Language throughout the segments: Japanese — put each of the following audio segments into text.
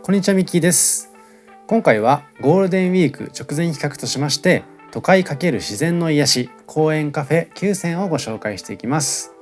こんにちは、ミッキーです。今回はゴールデンウィーク直前企画としまして、都会×自然の癒し公園カフェ9選をご紹介していきます。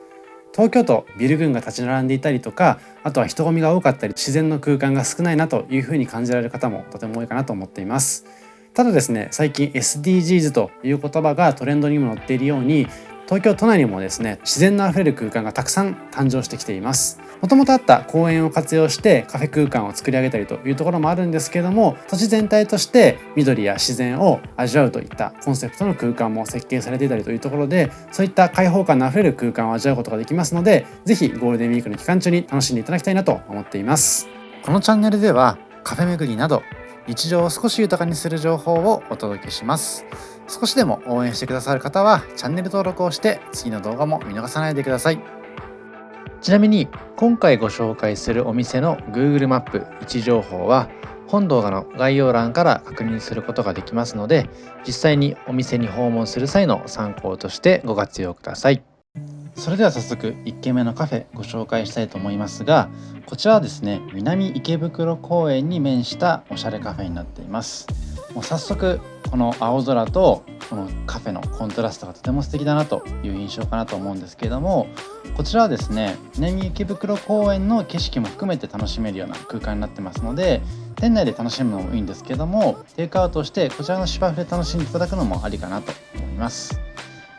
東京都ビル群が立ち並んでいたりとか、あとは人混みが多かったり、自然の空間が少ないなというふうに感じられる方もとても多いかなと思っています。ただですね、最近 SDGs という言葉がトレンドにも載っているように、東京都内にもですね、自然のあふれる空間がたくさん誕生してきています。もともとあった公園を活用してカフェ空間を作り上げたりというところもあるんですけども、土地全体として緑や自然を味わうといったコンセプトの空間も設計されていたりというところで、そういった開放感のあふれる空間を味わうことができますので、ぜひゴールデンウィークの期間中に楽しんでいただきたいなと思っています。このチャンネルではカフェ巡りなど日常を少し豊かにする情報をお届けします。少しでも応援してくださる方はチャンネル登録をして次の動画も見逃さないでください。ちなみに今回ご紹介するお店の Google マップ位置情報は本動画の概要欄から確認することができますので、実際にお店に訪問する際の参考としてご活用ください。それでは早速1軒目のカフェご紹介したいと思いますが、こちらはですね、南池袋公園に面したおしゃれカフェになっています。もう早速この青空とこのカフェのコントラストがとても素敵だなという印象かなと思うんですけれども、こちらはですね、南池袋公園の景色も含めて楽しめるような空間になってますので、店内で楽しむのもいいんですけども、テイクアウトしてこちらの芝生で楽しんでいただくのもありかなと思います。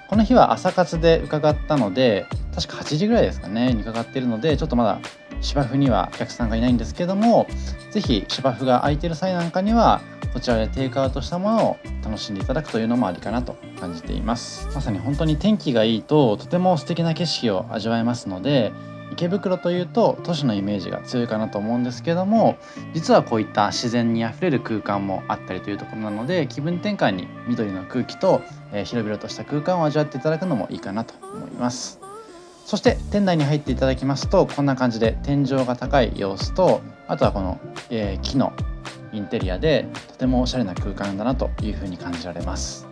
この日は朝活で伺ったので、確か8時ぐらいですかねに伺っているので、ちょっとまだ芝生にはお客さんがいないんですけども、ぜひ芝生が空いている際なんかにはこちらでテイクアウトしたものを楽しんでいただくというのもありかなと感じています。まさに本当に天気がいいととても素敵な景色を味わえますので、池袋というと都市のイメージが強いかなと思うんですけども、実はこういった自然にあふれる空間もあったりというところなので、気分転換に緑の空気と、広々とした空間を味わっていただくのもいいかなと思います。そして店内に入っていただきますと、こんな感じで天井が高い様子と、あとはこの、木のインテリアでとてもおしゃれな空間だなというふうに感じられます。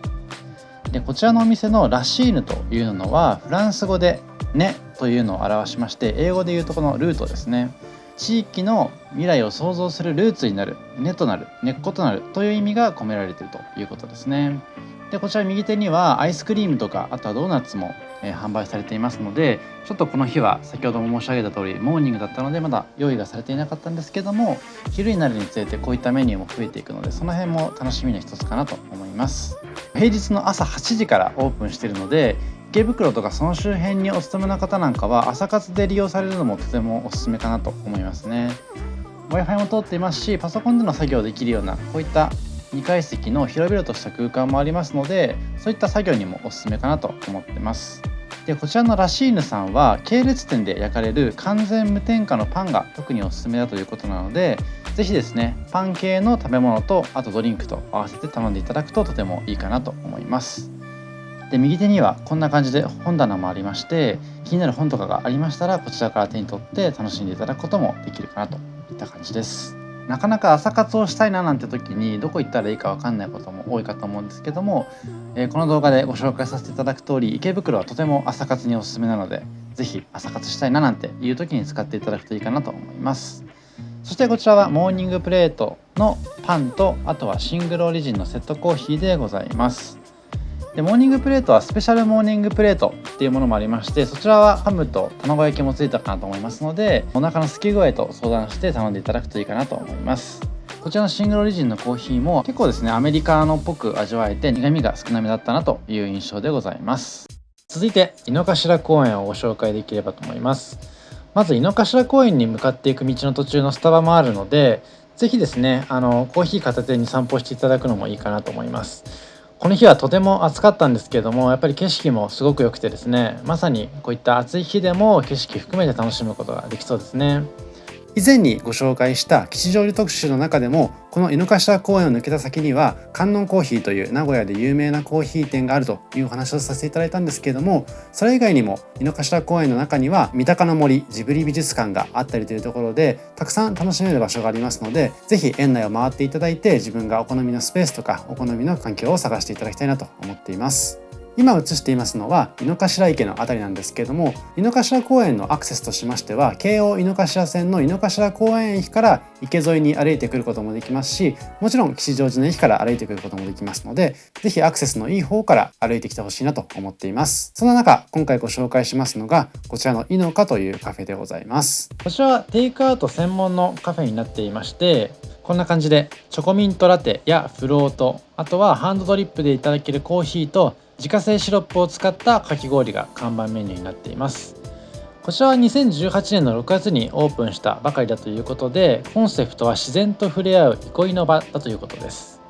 でこちらのお店のラシーヌというのはフランス語で根というのを表しまして、英語でいうとこのルートですね、地域の未来を創造するルーツになる、根となる、根っことなるという意味が込められているということですね。でこちら右手にはアイスクリームとか、あとはドーナツも、販売されていますので、ちょっとこの日は先ほども申し上げた通りモーニングだったのでまだ用意がされていなかったんですけども、昼になるにつれてこういったメニューも増えていくので、その辺も楽しみの一つかなと思います。平日の朝8時からオープンしているので、池袋とかその周辺にお勤めの方なんかは朝活で利用されるのもとてもおすすめかなと思いますね。 Wi-Fi も通っていますし、パソコンでの作業できるようなこういった2階席の広々とした空間もありますので、そういった作業にもおすすめかなと思ってます。でこちらのラシーヌさんは系列店で焼かれる完全無添加のパンが特におすすめだということなので、ぜひですね、パン系の食べ物とあとドリンクと合わせて頼んでいただくととてもいいかなと思います。で右手にはこんな感じで本棚もありまして、気になる本とかがありましたらこちらから手に取って楽しんでいただくこともできるかなといった感じです。なかなか朝活をしたいななんて時にどこ行ったらいいか分かんないことも多いかと思うんですけども、この動画でご紹介させていただく通り、池袋はとても朝活におすすめなので、ぜひ朝活したいななんていう時に使っていただくといいかなと思います。そしてこちらはモーニングプレートのパンと、あとはシングルオリジンのセットコーヒーでございます。でモーニングプレートはスペシャルモーニングプレートっていうものもありまして、そちらはハムと卵焼きもついたかなと思いますので、お腹の空き具合と相談して頼んでいただくといいかなと思います。こちらのシングルオリジンのコーヒーも結構ですね、アメリカのっぽく味わえて苦味が少なめだったなという印象でございます。続いて井の頭公園をご紹介できればと思います。まず井の頭公園に向かっていく道の途中のスタバもあるので、ぜひですね、コーヒー片手に散歩していただくのもいいかなと思います。この日はとても暑かったんですけれども、やっぱり景色もすごく良くてですね、まさにこういった暑い日でも景色含めて楽しむことができそうですね。以前にご紹介した吉祥寺特集の中でも、この井の頭公園を抜けた先には観音コーヒーという名古屋で有名なコーヒー店があるというお話をさせていただいたんですけれども、それ以外にも井の頭公園の中には三鷹の森ジブリ美術館があったりというところで、たくさん楽しめる場所がありますので、ぜひ園内を回っていただいて自分がお好みのスペースとかお好みの環境を探していただきたいなと思っています。今映していますのは井の頭池のあたりなんですけれども、井の頭公園のアクセスとしましては、京王井の頭線の井の頭公園駅から池沿いに歩いてくることもできますし、もちろん吉祥寺の駅から歩いてくることもできますので、ぜひアクセスのいい方から歩いてきてほしいなと思っています。そんな中、今回ご紹介しますのがこちらのイノカというカフェでございます。こちらはテイクアウト専門のカフェになっていまして、こんな感じでチョコミントラテやフロート、あとはハンドドリップでいただけるコーヒーと自家製シロップを使ったかき氷が看板メニューになっています。こちらは2018年の6月にオープンしたばかりだということで、コンセプトは自然と触れ合う憩いの場だということです。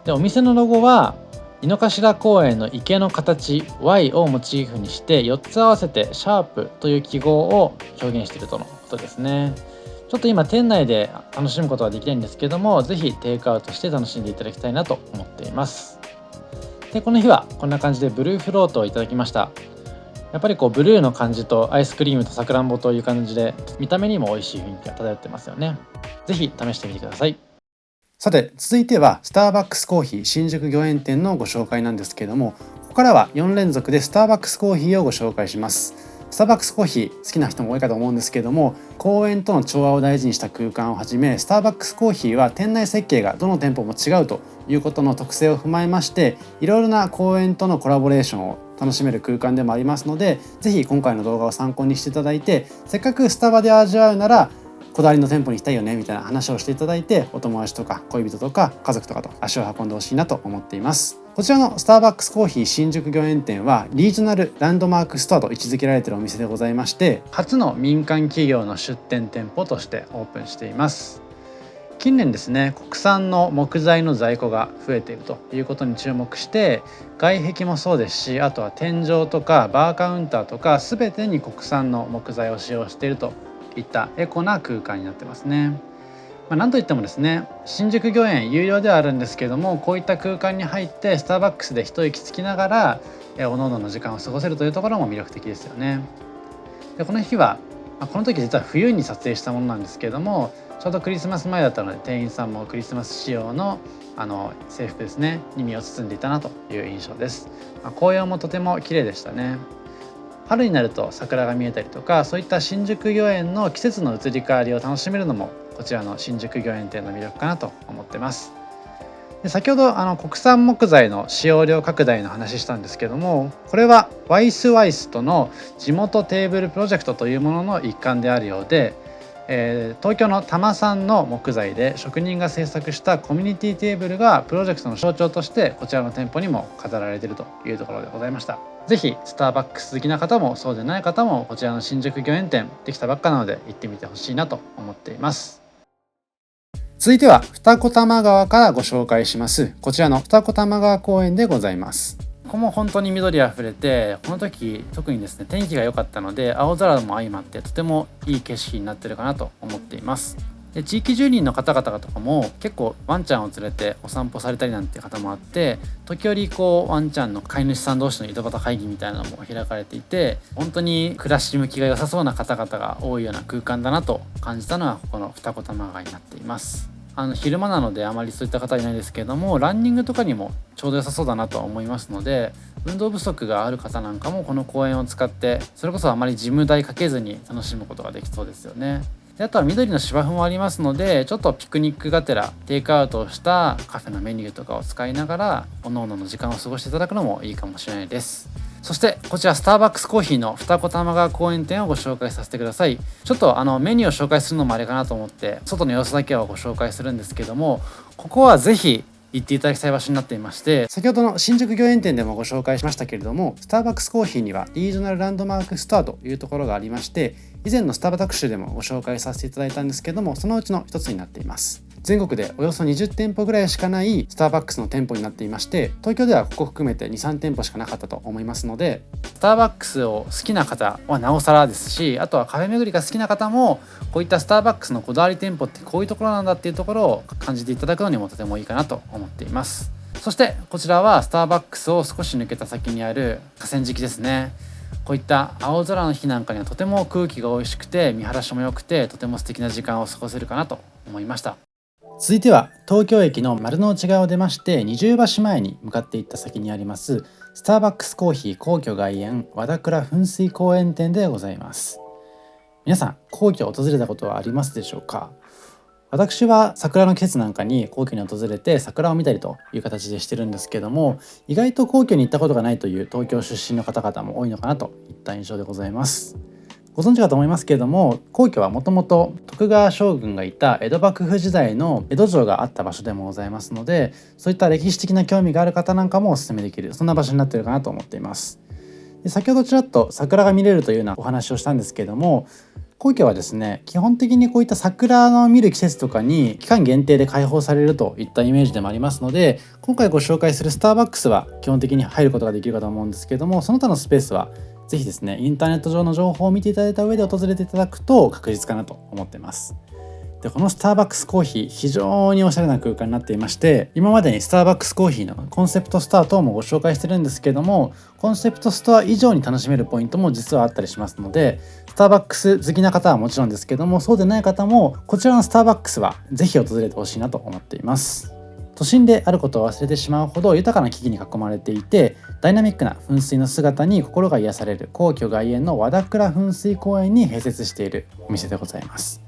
で、お店のロゴは井の頭公園の池の形 Y をモチーフにして4つ合わせてシャープという記号を表現しているとのことですね。ちょっと今店内で楽しむことはできないんですけども、ぜひテイクアウトして楽しんでいただきたいなと思っています。で、この日はこんな感じでブルーフロートをいただきました。やっぱりブルーの感じとアイスクリームとさくらんぼという感じで、見た目にも美味しい雰囲気が漂ってますよね。ぜひ試してみてください。さて、続いてはスターバックスコーヒー新宿御苑店のご紹介なんですけれども、ここからは4連続でスターバックスコーヒーをご紹介します。スターバックスコーヒー好きな人も多いかと思うんですけれども、公園との調和を大事にした空間をはじめ、スターバックスコーヒーは店内設計がどの店舗も違うということの特性を踏まえまして、いろいろな公園とのコラボレーションを楽しめる空間でもありますので、ぜひ今回の動画を参考にしていただいて、せっかくスタバで味わうならこだわりの店舗に行きたいよねみたいな話をしていただいて、お友達とか恋人とか家族とかと足を運んでほしいなと思っています。こちらのスターバックスコーヒー新宿御苑店はリージョナルランドマークストアと位置づけられているお店でございまして、初の民間企業の出店店舗としてオープンしています。近年ですね、国産の木材の在庫が増えているということに注目して、外壁もそうですし、あとは天井とかバーカウンターとか全てに国産の木材を使用しているといったエコな空間になってますね。なんといってもですね、新宿御苑有料ではあるんですけども、こういった空間に入ってスターバックスで一息つきながらおのおのの時間を過ごせるというところも魅力的ですよね。で、この日はこの時実は冬に撮影したものなんですけれども、ちょうどクリスマス前だったので、店員さんもクリスマス仕様の制服ですねに身を包んでいたなという印象です。紅葉もとても綺麗でしたね。春になると桜が見えたりとか、そういった新宿御苑の季節の移り変わりを楽しめるのもこちらの新宿御苑店の魅力かなと思ってます。で、先ほど国産木材の使用量拡大の話したんですけども、これはワイスワイスとの地元テーブルプロジェクトというものの一環であるようで、東京の多摩産の木材で職人が制作したコミュニティテーブルがプロジェクトの象徴としてこちらの店舗にも飾られているというところでございました。ぜひスターバックス好きな方もそうでない方も、こちらの新宿御苑店できたばっかなので行ってみてほしいなと思っています。続いては二子玉川からご紹介します。こちらの二子玉川公園でございます。ここも本当に緑あふれて、この時特にですね、天気が良かったので青空も相まってとてもいい景色になってるかなと思っています。で、地域住人の方々とかも結構ワンちゃんを連れてお散歩されたりなんていう方もあって、時折ワンちゃんの飼い主さん同士の井戸端会議みたいなのも開かれていて、本当に暮らし向きが良さそうな方々が多いような空間だなと感じたのはここの二子玉川になっています。昼間なのであまりそういった方いないですけれども、ランニングとかにもちょうど良さそうだなと思いますので、運動不足がある方なんかもこの公園を使って、それこそあまりジム代かけずに楽しむことができそうですよね。で、あとは緑の芝生もありますので、ちょっとピクニックがてらテイクアウトをしたカフェのメニューとかを使いながら各々の時間を過ごしていただくのもいいかもしれないです。そしてこちらスターバックスコーヒーの二子玉川公園店をご紹介させてください。ちょっとメニューを紹介するのもあれかなと思って外の様子だけはご紹介するんですけども、ここはぜひ行っていただきたい場所になっていまして、先ほどの新宿御苑店でもご紹介しましたけれども、スターバックスコーヒーにはリージョナルランドマークストアというところがありまして、以前のスタバ特集でもご紹介させていただいたんですけども、そのうちの一つになっています。全国でおよそ20店舗ぐらいしかないスターバックスの店舗になっていまして、東京ではここ含めて 2,3 店舗しかなかったと思いますので、スターバックスを好きな方はなおさらですし、あとはカフェ巡りが好きな方もこういったスターバックスのこだわり店舗ってこういうところなんだっていうところを感じていただくのにもとてもいいかなと思っています。そしてこちらはスターバックスを少し抜けた先にある河川敷ですね。こういった青空の日なんかにはとても空気が美味しくて見晴らしも良くて、とても素敵な時間を過ごせるかなと思いました。続いては東京駅の丸の内側を出まして、二重橋前に向かっていった先にありますスターバックスコーヒー皇居外苑和田倉噴水公園店でございます。皆さん、皇居を訪れたことはありますでしょうか？私は桜の季節なんかに皇居に訪れて桜を見たりという形でしてるんですけども、意外と皇居に行ったことがないという東京出身の方々も多いのかなといった印象でございます。ご存知かと思いますけれども、皇居はもともと徳川将軍がいた江戸幕府時代の江戸城があった場所でもございますので、そういった歴史的な興味がある方なんかもお勧めできる、そんな場所になっているかなと思っています。で、先ほどちらっと桜が見れるというようなお話をしたんですけれども、皇居はですね、基本的にこういった桜の見る季節とかに期間限定で開放されるといったイメージでもありますので、今回ご紹介するスターバックスは基本的に入ることができるかと思うんですけれども、その他のスペースはぜひですね、インターネット上の情報を見ていただいた上で訪れていただくと確実かなと思っています。で、このスターバックスコーヒー、非常におしゃれな空間になっていまして、今までにスターバックスコーヒーのコンセプトストア等もご紹介してるんですけども、コンセプトストア以上に楽しめるポイントも実はあったりしますので、スターバックス好きな方はもちろんですけども、そうでない方もこちらのスターバックスはぜひ訪れてほしいなと思っています。都心であることを忘れてしまうほど豊かな木々に囲まれていて、ダイナミックな噴水の姿に心が癒される皇居外苑の和田倉噴水公園に併設しているお店でございます。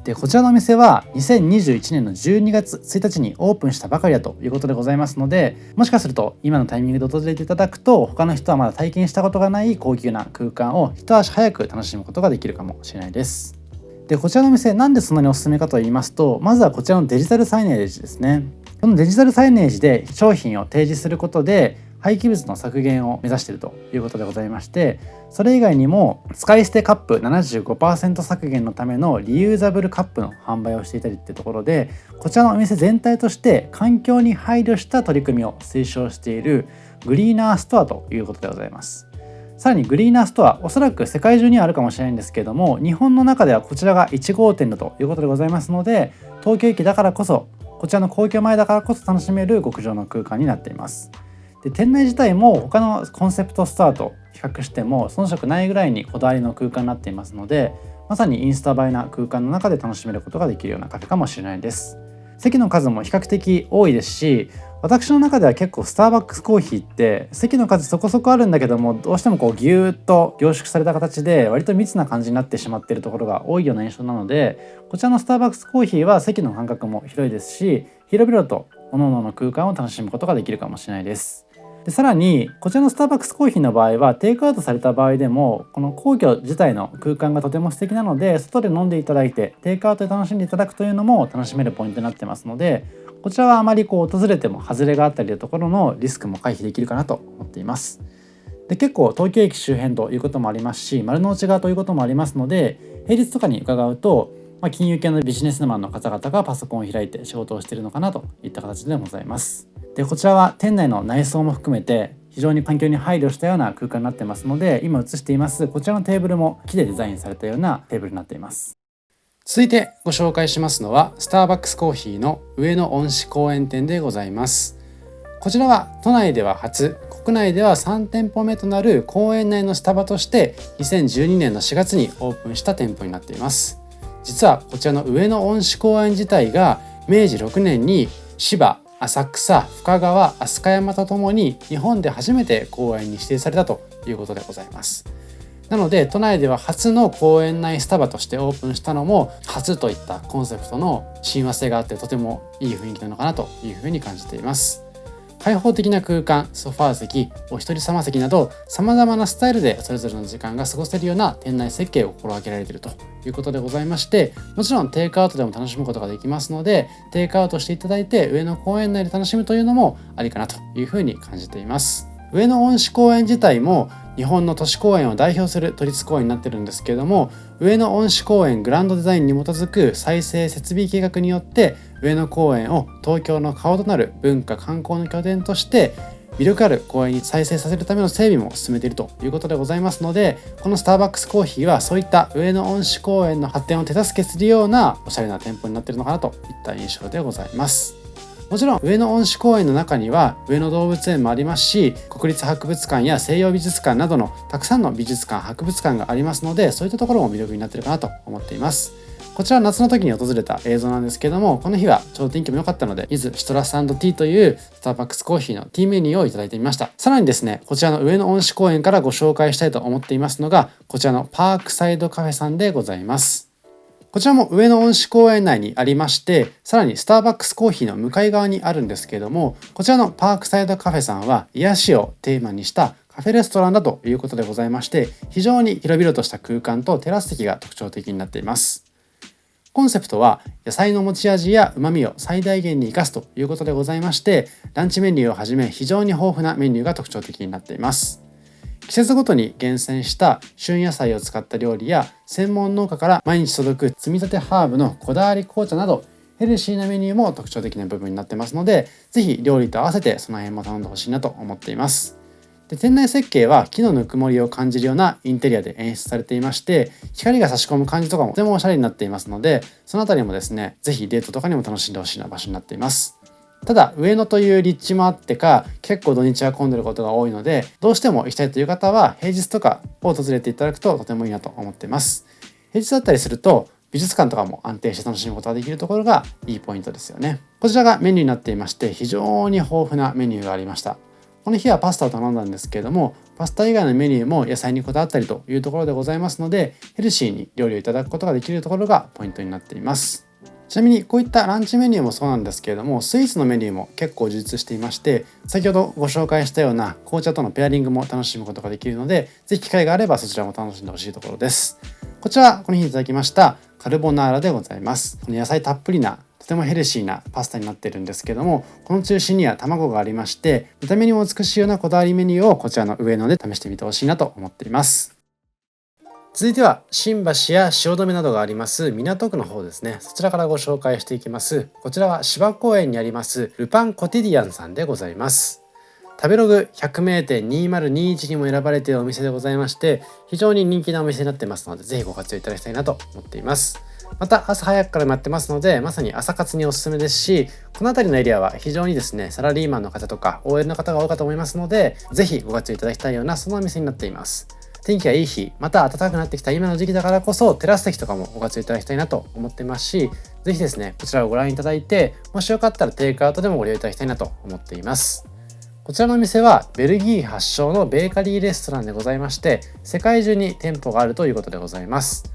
で、こちらのお店は2021年の12月1日にオープンしたばかりだということでございますので、もしかすると今のタイミングで訪れていただくと、他の人はまだ体験したことがない高級な空間を一足早く楽しむことができるかもしれないです。で、こちらのお店、なんでそんなにおすすめかと言いますと、まずはこちらのデジタルサイネージですね。このデジタルサイネージで商品を提示することで廃棄物の削減を目指しているということでございまして、それ以外にも使い捨てカップ 75% 削減のためのリユーザブルカップの販売をしていたりっていうところで、こちらのお店全体として環境に配慮した取り組みを推奨しているグリーナーストアということでございます。さらにグリーナーストア、おそらく世界中にはあるかもしれないんですけれども、日本の中ではこちらが1号店だということでございますので、東京駅だからこそ、こちらの皇居前だからこそ楽しめる極上の空間になっています。で、店内自体も他のコンセプトストアと比較しても遜色ないぐらいにこだわりの空間になっていますので、まさにインスタ映えな空間の中で楽しめることができるようなカフェかもしれないです。席の数も比較的多いですし、私の中では結構スターバックスコーヒーって席の数そこそこあるんだけども、どうしてもこうギューッと凝縮された形で割と密な感じになってしまっているところが多いような印象なので、こちらのスターバックスコーヒーは席の間隔も広いですし、広々と各々の空間を楽しむことができるかもしれないです。で、さらにこちらのスターバックスコーヒーの場合はテイクアウトされた場合でもこの皇居自体の空間がとても素敵なので、外で飲んでいただいてテイクアウトで楽しんでいただくというのも楽しめるポイントになってますので、こちらはあまり訪れても外れがあったりというところのリスクも回避できるかなと思っています。で、結構東京駅周辺ということもありますし、丸の内側ということもありますので、平日とかに伺うと、金融系のビジネスマンの方々がパソコンを開いて仕事をしているのかなといった形でございます。で、こちらは店内の内装も含めて非常に環境に配慮したような空間になってますので、今映していますこちらのテーブルも木でデザインされたようなテーブルになっています。続いてご紹介しますのはスターバックスコーヒーの上野恩賜公園店でございます。こちらは都内では初、国内では3店舗目となる公園内のスタバとして2012年の4月にオープンした店舗になっています。実はこちらの上野恩賜公園自体が明治6年に芝、浅草、深川、飛鳥山とともに日本で初めて公園に指定されたということでございます。なので都内では初の公園内スタバとしてオープンしたのも初といったコンセプトの親和性があって、とてもいい雰囲気なのかなというふうに感じています。開放的な空間、ソファー席、お一人様席など様々なスタイルでそれぞれの時間が過ごせるような店内設計を心がけられているということでございまして、もちろんテイクアウトでも楽しむことができますので、テイクアウトしていただいて上野公園内で楽しむというのもありかなというふうに感じています。上野恩賜公園自体も日本の都市公園を代表する都立公園になってるんですけれども、上野恩賜公園グランドデザインに基づく再生設備計画によって上野公園を東京の顔となる文化観光の拠点として魅力ある公園に再生させるための整備も進めているということでございますので、このスターバックスコーヒーはそういった上野恩賜公園の発展を手助けするようなおしゃれな店舗になっているのかなといった印象でございます。もちろん上野恩賜公園の中には上野動物園もありますし、国立博物館や西洋美術館などのたくさんの美術館博物館がありますので、そういったところも魅力になっているかなと思っています。こちらは夏の時に訪れた映像なんですけども、この日はちょうど天気も良かったので、伊豆シトラス&ティーというスターバックスコーヒーのティーメニューをいただいてみました。さらにですね、こちらの上野恩賜公園からご紹介したいと思っていますのが、こちらのパークサイドカフェさんでございます。こちらも上野恩賜公園内にありまして、さらにスターバックスコーヒーの向かい側にあるんですけれども、こちらのパークサイドカフェさんは癒しをテーマにしたカフェレストランだということでございまして、非常に広々とした空間とテラス席が特徴的になっています。コンセプトは野菜の持ち味や旨味を最大限に生かすということでございまして、ランチメニューをはじめ非常に豊富なメニューが特徴的になっています。季節ごとに厳選した旬野菜を使った料理や専門農家から毎日届く積み立てハーブのこだわり紅茶など、ヘルシーなメニューも特徴的な部分になってますので、ぜひ料理と合わせてその辺も頼んでほしいなと思っています。で、店内設計は木のぬくもりを感じるようなインテリアで演出されていまして、光が差し込む感じとかもとてもおしゃれになっていますので、そのあたりもですね、ぜひデートとかにも楽しんでほしいな場所になっています。ただ上野という立地もあってか、結構土日は混んでることが多いので、どうしても行きたいという方は平日とかを訪れていただくととてもいいなと思っています。平日だったりすると美術館とかも安定して楽しむことができるところがいいポイントですよね。こちらがメニューになっていまして、非常に豊富なメニューがありました。この日はパスタを頼んだんですけれども、パスタ以外のメニューも野菜にこだわったりというところでございますので、ヘルシーに料理をいただくことができるところがポイントになっています。ちなみにこういったランチメニューもそうなんですけれども、スイーツのメニューも結構充実していまして、先ほどご紹介したような紅茶とのペアリングも楽しむことができるので、ぜひ機会があればそちらも楽しんでほしいところです。こちらはこの日いただきましたカルボナーラでございます。この野菜たっぷりなとてもヘルシーなパスタになっているんですけども、この中心には卵がありまして、見た目にも美しいようなこだわりメニューをこちらの上野で試してみてほしいなと思っています。続いては新橋や汐留などがあります港区の方ですね。そちらからご紹介していきます。こちらは芝公園にありますルパンコティディアンさんでございます。食べログ100名店2021にも選ばれているお店でございまして、非常に人気なお店になってますので、ぜひご活用いただきたいなと思っています。また朝早くからもやってますので、まさに朝活におすすめですし、この辺りのエリアは非常にですね、サラリーマンの方とか OL の方が多いかと思いますので、ぜひご活用いただきたいようなそんなお店になっています。天気がいい日、また暖かくなってきた今の時期だからこそ、テラス席とかもご活用いただきたいなと思ってますし、ぜひですね、こちらをご覧いただいて、もしよかったらテイクアウトでもご利用いただきたいなと思っています。こちらのお店はベルギー発祥のベーカリーレストランでございまして、世界中に店舗があるということでございます。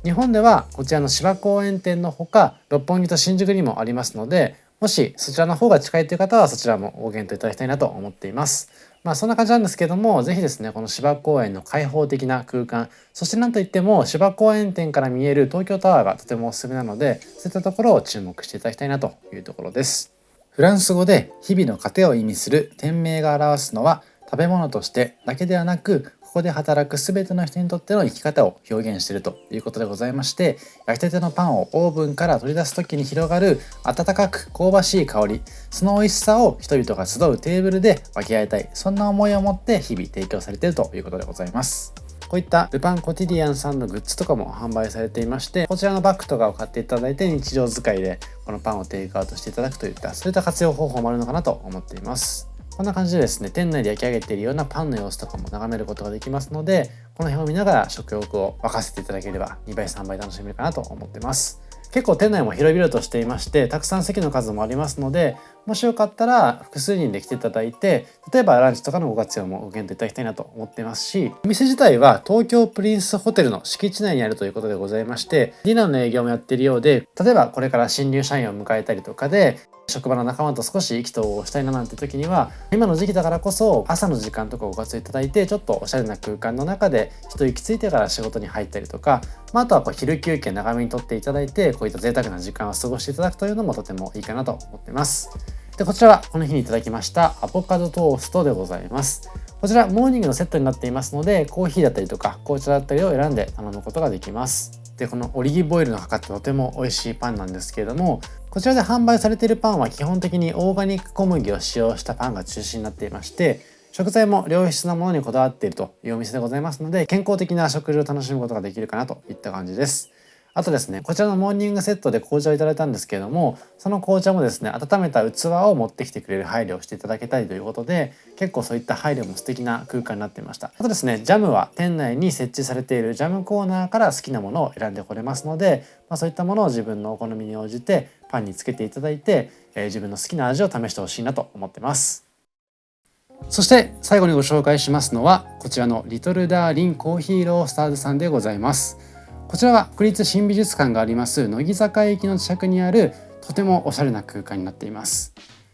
日本ではこちらの芝公園店のほか、六本木と新宿にもありますので、もしそちらの方が近いという方はそちらもご検討いただきたいなと思っています。そんな感じなんですけども、ぜひですね、この芝公園の開放的な空間、そしてなんといっても芝公園店から見える東京タワーがとてもおすすめなので、そういったところを注目していただきたいなというところです。フランス語で日々の糧を意味する店名が表すのは、食べ物としてだけではなく、ここで働く全ての人にとっての生き方を表現しているということでございまして、焼きたてのパンをオーブンから取り出す時に広がる温かく香ばしい香り、その美味しさを人々が集うテーブルで分け合いたい、そんな思いを持って日々提供されているということでございます。こういったルパンコティディアンさんのグッズとかも販売されていまして、こちらのバッグとかを買っていただいて日常使いでこのパンをテイクアウトしていただくといったそういった活用方法もあるのかなと思っています。こんな感じでですね、店内で焼き上げているようなパンの様子とかも眺めることができますので、この辺を見ながら食欲を沸かせていただければ2倍3倍楽しめるかなと思ってます。結構店内も広々としていまして、たくさん席の数もありますので、もしよかったら複数人で来ていただいて、例えばランチとかのご活用もご検討いただきたいなと思っていますし、お店自体は東京プリンスホテルの敷地内にあるということでございまして、ディナーの営業もやっているようで、例えばこれから新入社員を迎えたりとかで、職場の仲間と少し意気投合したいななんて時には、今の時期だからこそ朝の時間とかご活用いただいて、ちょっとおしゃれな空間の中で一息ついてから仕事に入ったりとか、あとは昼休憩長めにとっていただいて、こういった贅沢な時間を過ごしていただくというのもとてもいいかなと思っています。で、こちらはこの日にいただきましたアボカドトーストでございます。こちらモーニングのセットになっていますので、コーヒーだったりとか紅茶だったりを選んで頼むことができます。で、このオリーブオイルのかかってとても美味しいパンなんですけれども、こちらで販売されているパンは基本的にオーガニック小麦を使用したパンが中心になっていまして、食材も良質なものにこだわっているというお店でございますので、健康的な食事を楽しむことができるかなといった感じです。あとですね、こちらのモーニングセットで紅茶をいただいたんですけれども、その紅茶もですね、温めた器を持ってきてくれる配慮をしていただけたりということで、結構そういった配慮も素敵な空間になっていました。あとですね、ジャムは店内に設置されているジャムコーナーから好きなものを選んでこれますので、そういったものを自分のお好みに応じてパンにつけていただいて、自分の好きな味を試してほしいなと思ってます。そして最後にご紹介しますのはこちらのリトルダーリンコーヒーロースターズさんでございます。こちらは国立新美術館があります乃木坂駅の近くにあるとてもおしゃれな空間になっています。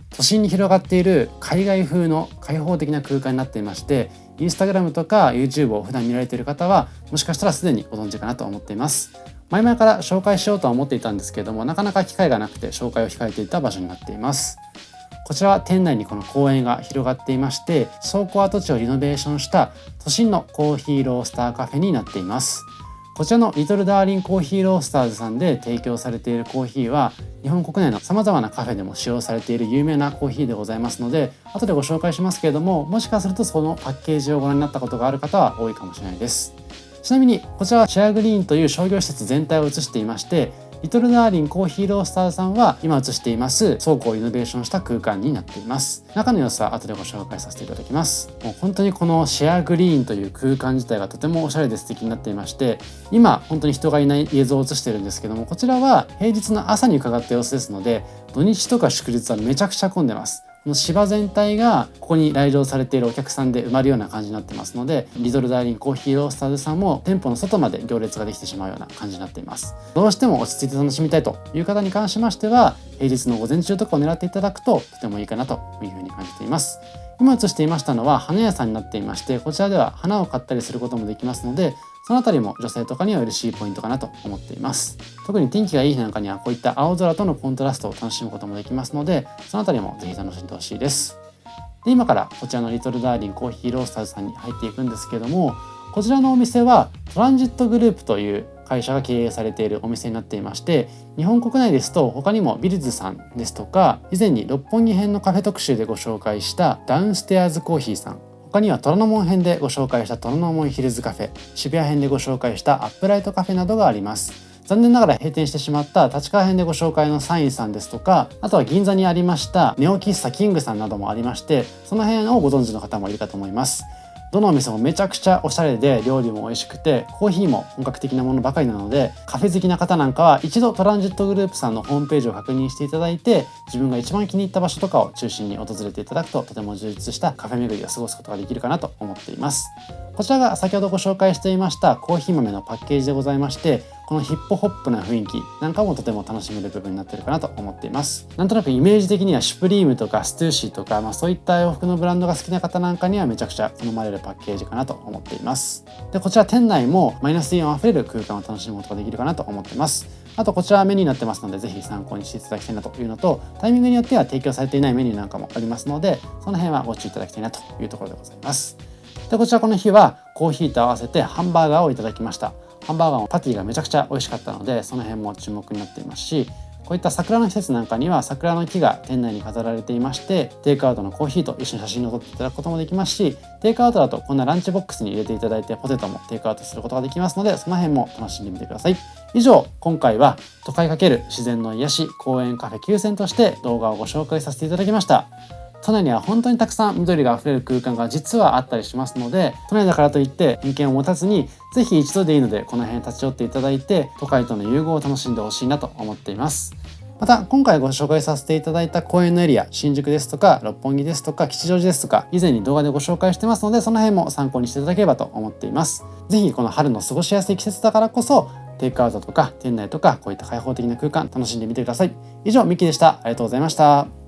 都心に広がっている海外風の開放的な空間になっていまして、インスタグラムとか YouTube を普段見られている方はもしかしたらすでにご存知かなと思っています。前々から紹介しようとは思っていたんですけれども、なかなか機会がなくて紹介を控えていた場所になっています。こちらは店内にこの公園が広がっていまして、倉庫跡地をリノベーションした都心のコーヒーロースターカフェになっています。こちらのリトルダーリンコーヒーロースターズさんで提供されているコーヒーは日本国内のさまざまなカフェでも使用されている有名なコーヒーでございますので、後でご紹介しますけれども、もしかするとそのパッケージをご覧になったことがある方は多いかもしれないです。ちなみにこちらはシェアグリーンという商業施設全体を映していまして、リトルダーリンコーヒーロースターズさんは今映しています倉庫をリノベーションした空間になっています。中の様子は後でご紹介させていただきます。もう本当にこのシェアグリーンという空間自体がとてもおしゃれで素敵になっていまして、今本当に人がいない映像を映しているんですけども、こちらは平日の朝に伺った様子ですので、土日とか祝日はめちゃくちゃ混んでます。この芝全体がここに来場されているお客さんで埋まるような感じになってますので、リトルダーリンコーヒーロースターズさんも店舗の外まで行列ができてしまうような感じになっています。どうしても落ち着いて楽しみたいという方に関しましては、平日の午前中とかを狙っていただくととてもいいかなというふうに感じています。今映していましたのは花屋さんになっていまして、こちらでは花を買ったりすることもできますので、そのあたりも女性とかには嬉しいポイントかなと思っています。特に天気がいい日なんかにはこういった青空とのコントラストを楽しむこともできますので、そのあたりもぜひ楽しんでほしいです。で、今からこちらのリトルダーリンコーヒーロースターズさんに入っていくんですけれども、こちらのお店はトランジットグループという会社が経営されているお店になっていまして、日本国内ですと他にもビルズさんですとか、以前に六本木編のカフェ特集でご紹介したダウンステアーズコーヒーさん、他には虎ノ門編でご紹介した虎ノ門ヒルズカフェ、渋谷編でご紹介したアップライトカフェなどがあります。残念ながら閉店してしまった立川編でご紹介のサインさんですとか、あとは銀座にありましたネオ喫茶キングさんなどもありまして、その辺をご存知の方もいるかと思います。どのお店もめちゃくちゃおしゃれで、料理も美味しくてコーヒーも本格的なものばかりなので、カフェ好きな方なんかは一度トランジットグループさんのホームページを確認していただいて、自分が一番気に入った場所とかを中心に訪れていただくと、とても充実したカフェ巡りを過ごすことができるかなと思っています。こちらが先ほどご紹介していましたコーヒー豆のパッケージでございまして、このヒップホップな雰囲気なんかもとても楽しめる部分になっているかなと思っています。なんとなくイメージ的にはシュプリームとかストゥーシーとか、そういった洋服のブランドが好きな方なんかにはめちゃくちゃ好まれるパッケージかなと思っています。で、こちら店内もマイナスイオンあふれる空間を楽しむことができるかなと思っています。あとこちらはメニューになってますので、ぜひ参考にしていただきたいなというのと、タイミングによっては提供されていないメニューなんかもありますので、その辺はご注意いただきたいなというところでございます。で、こちらこの日はコーヒーと合わせてハンバーガーをいただきました。ハンバーガーのパティがめちゃくちゃ美味しかったので、その辺も注目になっていますし、こういった桜の施設なんかには桜の木が店内に飾られていまして、テイクアウトのコーヒーと一緒に写真を撮っていただくこともできますし、テイクアウトだとこんなランチボックスに入れていただいてポテトもテイクアウトすることができますので、その辺も楽しんでみてください。以上、今回は都会×自然の癒し公園カフェ9選として動画をご紹介させていただきました。都内には本当にたくさん緑があふれる空間が実はあったりしますので、都内だからといって偏見を持たずに、ぜひ一度でいいのでこの辺立ち寄っていただいて、都会との融合を楽しんでほしいなと思っています。また今回ご紹介させていただいた公園のエリア、新宿ですとか六本木ですとか吉祥寺ですとか、以前に動画でご紹介してますので、その辺も参考にしていただければと思っています。ぜひこの春の過ごしやすい季節だからこそ、テイクアウトとか店内とかこういった開放的な空間楽しんでみてください。以上、ミキでした。ありがとうございました。